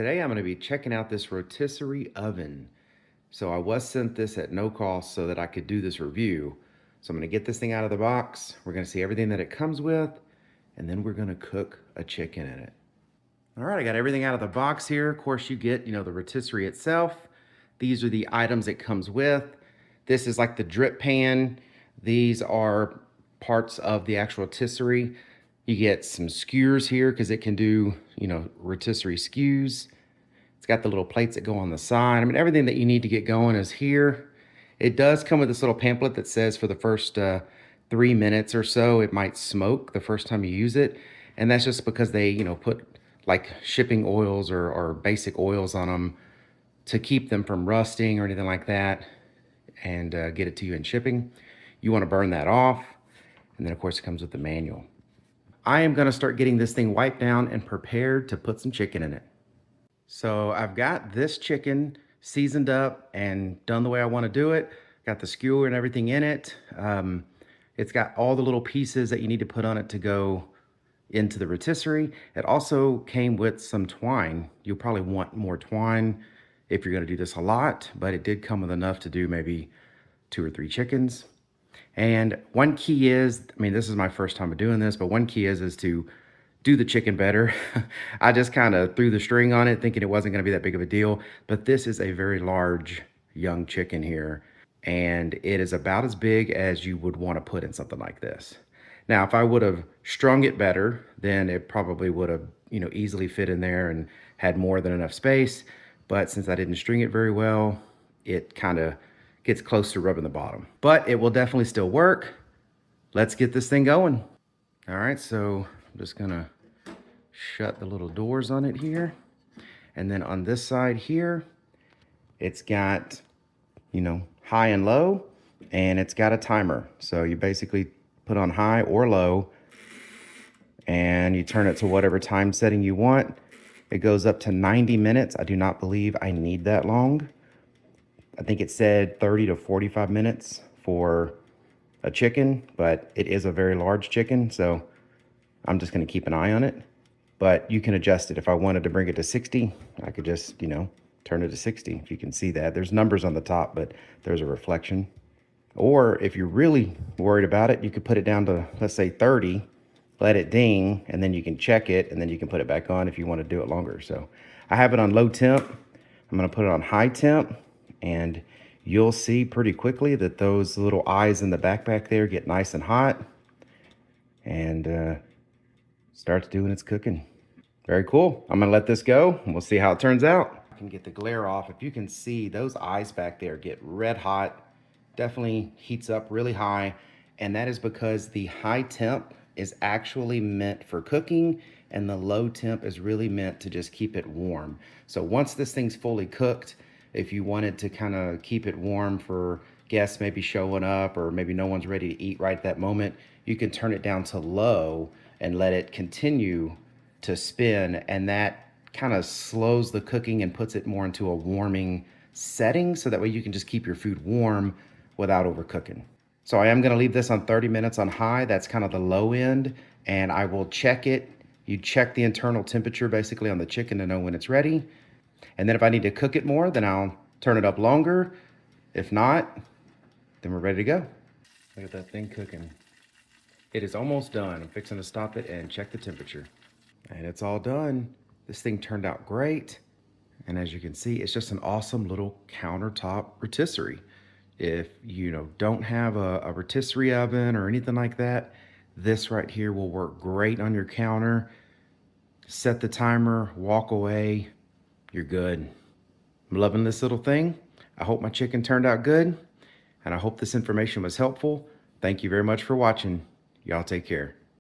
today I'm going to be checking out this rotisserie oven. So I was sent this at no cost so that I could do this review. So I'm going to get this thing out of the box. We're going to see everything that it comes with, and then we're going to cook a chicken in it. All right, I got everything out of the box here. Of course, you get, the rotisserie itself. These are the items it comes with. This is like the drip pan. These are parts of the actual rotisserie. You get some skewers here because it can do, rotisserie skews. It's got the little plates that go on the side. I mean, everything that you need to get going is here. It does come with this little pamphlet that says for the first 3 minutes or so, it might smoke the first time you use it. And that's just because they, put like shipping oils or basic oils on them to keep them from rusting or anything like that and get it to you in shipping. You want to burn that off. And then of course it comes with the manual. I am going to start getting this thing wiped down and prepared to put some chicken in it. So I've got this chicken seasoned up and done the way I want to do it. Got the skewer and everything in it. It's got all the little pieces that you need to put on it to go into the rotisserie. It also came with some twine. You'll probably want more twine if you're going to do this a lot, but it did come with enough to do maybe 2 or 3 chickens. And one key is, this is my first time of doing this, but one key is to do the chicken better. I just kind of threw the string on it thinking it wasn't going to be that big of a deal, but this is a very large young chicken here, and it is about as big as you would want to put in something like this. Now, if I would have strung it better, then it probably would have, easily fit in there and had more than enough space. But since I didn't string it very well, it kind of gets close to rubbing the bottom. But it will definitely still work. Let's get this thing going. All right, so I'm just gonna shut the little doors on it here. And then on this side here, it's got, high and low, and it's got a timer. So you basically put on high or low, and you turn it to whatever time setting you want. It goes up to 90 minutes. I do not believe I need that long. I think it said 30 to 45 minutes for a chicken, but it is a very large chicken, so I'm just gonna keep an eye on it. But you can adjust it. If I wanted to bring it to 60, I could just, turn it to 60, if you can see that. There's numbers on the top, but there's a reflection. Or if you're really worried about it, you could put it down to, let's say 30, let it ding, and then you can check it, and then you can put it back on if you want to do it longer. So I have it on low temp. I'm gonna put it on high temp, and you'll see pretty quickly that those little eyes in the back there get nice and hot, and starts doing its cooking. Very cool. I'm gonna let this go, and we'll see how it turns out. I can get the glare off. If you can see, those eyes back there get red hot. Definitely heats up really high, and that is because the high temp is actually meant for cooking, and the low temp is really meant to just keep it warm. So once this thing's fully cooked, if you wanted to kind of keep it warm for guests maybe showing up, or maybe no one's ready to eat right at that moment, you can turn it down to low and let it continue to spin, and that kind of slows the cooking and puts it more into a warming setting, so that way you can just keep your food warm without overcooking. So I am gonna leave this on 30 minutes on high. That's kind of the low end, and I will check it. You check the internal temperature basically on the chicken to know when it's ready. And then if I need to cook it more, then I'll turn it up longer. If not, then we're ready to go. Look at that thing cooking. It is almost done. I'm fixing to stop it and check the temperature. And it's all done. This thing turned out great. And as you can see, it's just an awesome little countertop rotisserie. If you don't have a rotisserie oven or anything like that, this right here will work great on your counter. Set the timer, walk away, you're good. I'm loving this little thing. I hope my chicken turned out good, and I hope this information was helpful. Thank you very much for watching. Y'all take care.